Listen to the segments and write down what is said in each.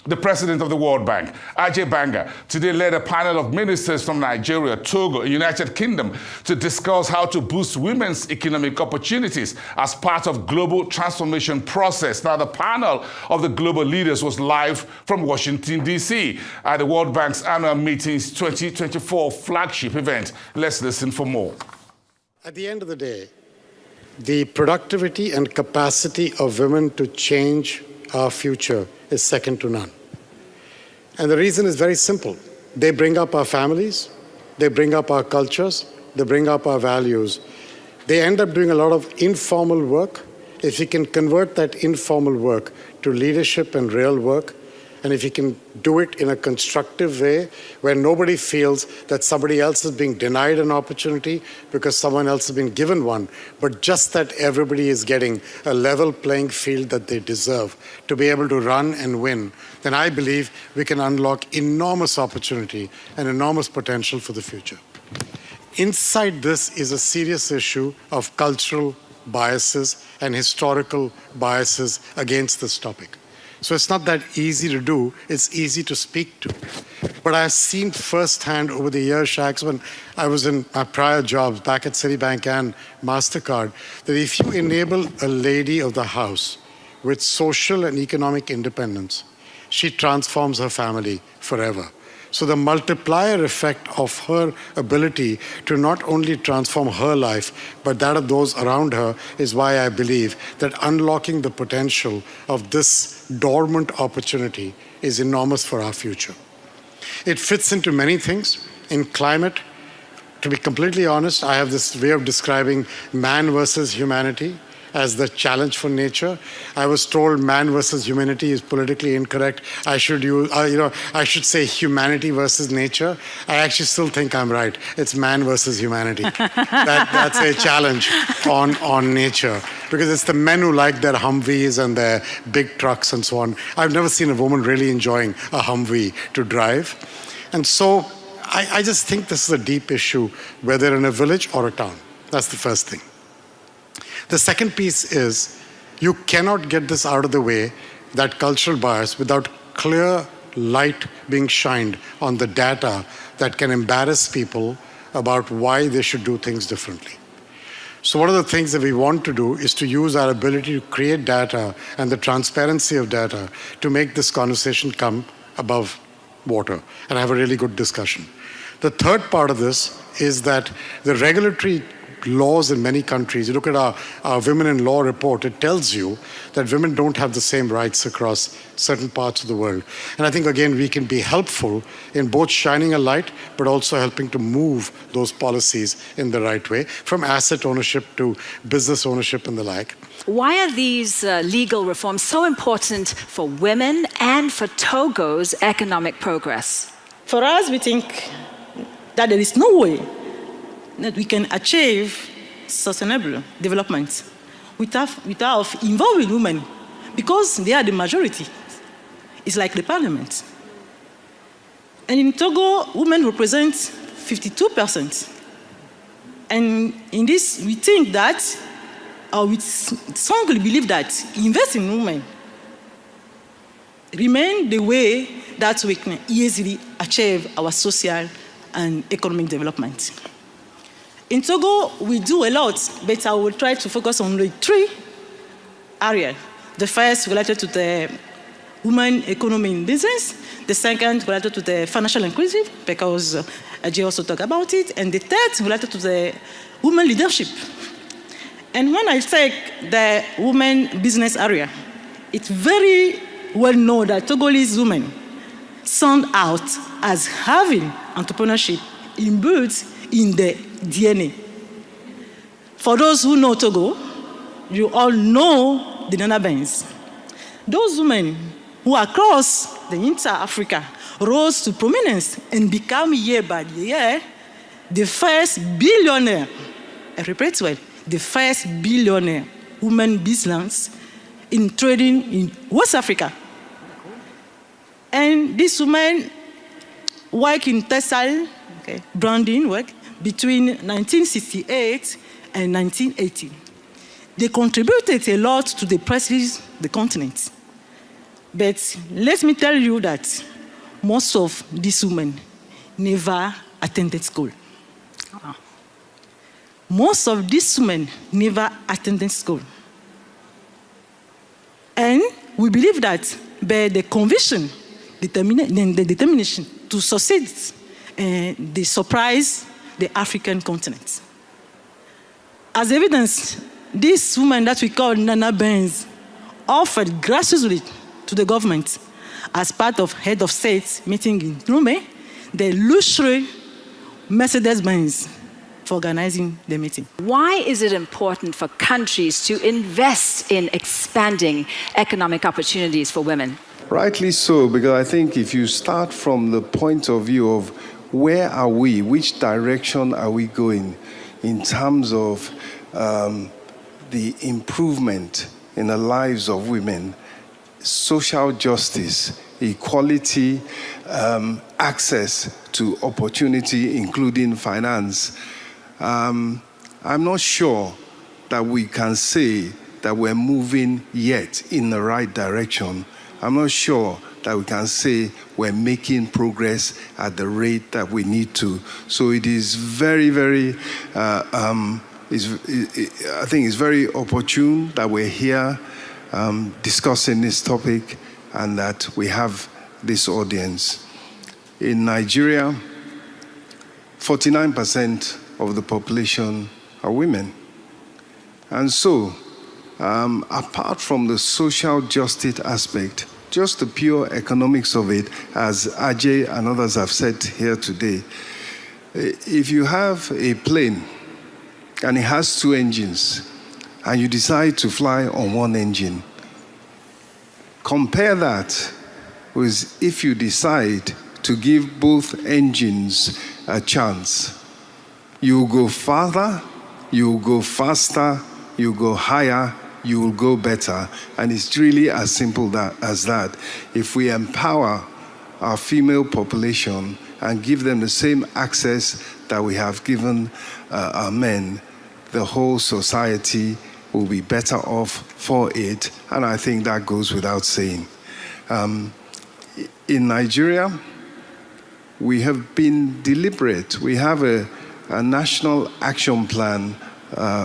The president of the World Bank, Ajay Banga, today led a panel of ministers from Nigeria, Togo, and United Kingdom to discuss how to boost women's economic opportunities as part of global transformation process. Now, the panel of the global leaders was live from Washington, D.C. at the World Bank's annual meeting's 2024 flagship event. Let's listen for more. At the end of the day, the productivity and capacity of women to change our future is second to none. And the reason is very simple. They bring up our families, they bring up our cultures, they bring up our values. They end up doing a lot of informal work. If you can convert that informal work to leadership and real work, and if you can do it in a constructive way where nobody feels that somebody else is being denied an opportunity because someone else has been given one, but just that everybody is getting a level playing field that they deserve to be able to run and win, then I believe we can unlock enormous opportunity and enormous potential for the future. Inside this is a serious issue of cultural biases and historical biases against this topic. So it's not that easy to do, it's easy to speak to. But I've seen firsthand over the years, Shaks, when I was in my prior jobs back at Citibank and MasterCard, that if you enable a lady of the house with social and economic independence, she transforms her family forever. So the multiplier effect of her ability to not only transform her life, but that of those around her is why I believe that unlocking the potential of this dormant opportunity is enormous for our future. It fits into many things. In climate, to be completely honest, I have this way of describing man versus humanity as the challenge for nature. I was told man versus humanity is politically incorrect. I should use, I should say humanity versus nature. I actually still think I'm right. It's man versus humanity. That's a challenge on nature, because it's the men who like their Humvees and their big trucks and so on. I've never seen a woman really enjoying a Humvee to drive. And so I just think this is a deep issue, whether in a village or a town. That's the first thing. The second piece is you cannot get this out of the way, that cultural bias, without clear light being shined on the data that can embarrass people about why they should do things differently. So one of the things that we want to do is to use our ability to create data and the transparency of data to make this conversation come above water and have a really good discussion. The third part of this is that the regulatory laws in many countries, you look at our Women in Law report, it tells you that women don't have the same rights across certain parts of the world. And I think, again, we can be helpful in both shining a light, but also helping to move those policies in the right way, from asset ownership to business ownership and the like. Why are these legal reforms so important for women and for Togo's economic progress? For us, we think that there is no way that we can achieve sustainable development without involving women, because they are the majority. It's like the parliament. And in Togo, women represent 52%. And in this, we think that, or we strongly believe that investing in women remain the way that we can easily achieve our social and economic development. In Togo, we do a lot, but I will try to focus on the three areas. The first related to the women economy in business. The second related to the financial inclusion, because Ajay also talked about it. And the third related to the women leadership. And when I take the women business area, it's very well known that Togolese women stand out as having entrepreneurship inbuilt in the DNA. For those who know Togo, you all know the Nana Banks. Those women who across the entire Africa rose to prominence and become year by year the first billionaire, I repeat well, the first billionaire women business in trading in West Africa. And these women work in textile, branding work, between 1968 and 1980. They contributed a lot to the prestige of the continent. But let me tell you that most of these women never attended school. Most of these women never attended school. And we believe that by the conviction, the determination to succeed, they surprise the African continent. As evidence, this woman that we call Nana Benz offered graciously to the government as part of head of state meeting in Rome, the luxury Mercedes-Benz for organizing the meeting. Why is it important for countries to invest in expanding economic opportunities for women? Rightly so, because I think if you start from the point of view of where are we, which direction are we going in terms of the improvement in the lives of women, social justice, equality, access to opportunity, including finance, I'm not sure that we can say that we're moving yet in the right direction. I'm not sure that we can say we're making progress at the rate that we need to. So it is very, very, I think it's very opportune that we're here discussing this topic and that we have this audience. In Nigeria, 49% of the population are women. And so, apart from the social justice aspect, just the pure economics of it, as Ajay and others have said here today, if you have a plane and it has 2 engines and you decide to fly on 1 engine, compare that with if you decide to give both engines a chance. You will go farther, you will go faster, you will go higher, you will go better. And it's really as simple as that. If we empower our female population and give them the same access that we have given our men, the whole society will be better off for it. And I think that goes without saying. In Nigeria, we have been deliberate. We have a national action plan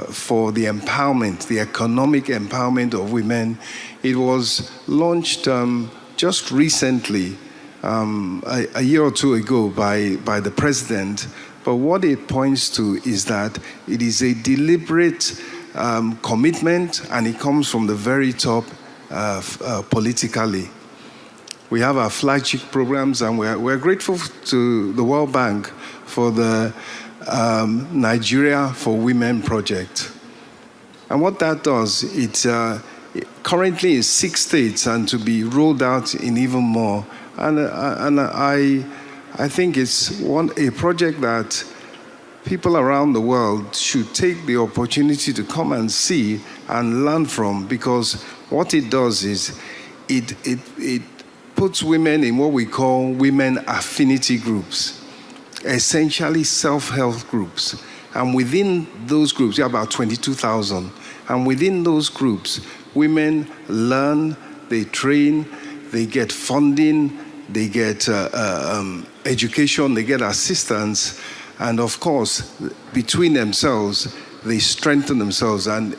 for the empowerment, the economic empowerment of women. It was launched just recently, a year or 2 ago by the president. But what it points to is that it is a deliberate commitment, and it comes from the very top politically. We have our flagship programs, and we're grateful to the World Bank for the Nigeria for Women project. And what that does, it currently is 6 states and to be rolled out in even more. And I think it's a project that people around the world should take the opportunity to come and see and learn from, because what it does is it puts women in what we call women affinity groups, essentially self-help groups. And within those groups, there are about 22,000. And within those groups, women learn, they train, they get funding, they get education, they get assistance. And of course, between themselves, they strengthen themselves. And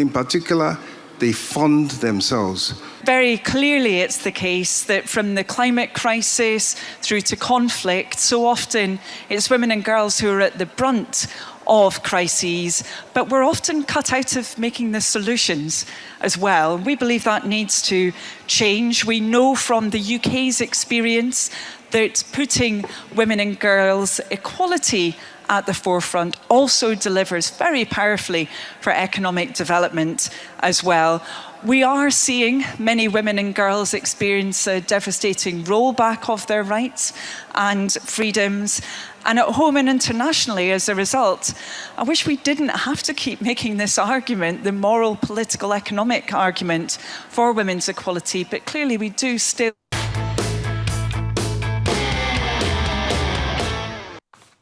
in particular, they fund themselves. Very clearly it's the case that from the climate crisis through to conflict, so often it's women and girls who are at the brunt of crises, but we're often cut out of making the solutions as well. We believe that needs to change. We know from the UK's experience that putting women and girls equality at the forefront also delivers very powerfully for economic development as well. We are seeing many women and girls experience a devastating rollback of their rights and freedoms, and at home and internationally as a result. I wish we didn't have to keep making this argument, the moral, political, economic argument for women's equality, but clearly we do still.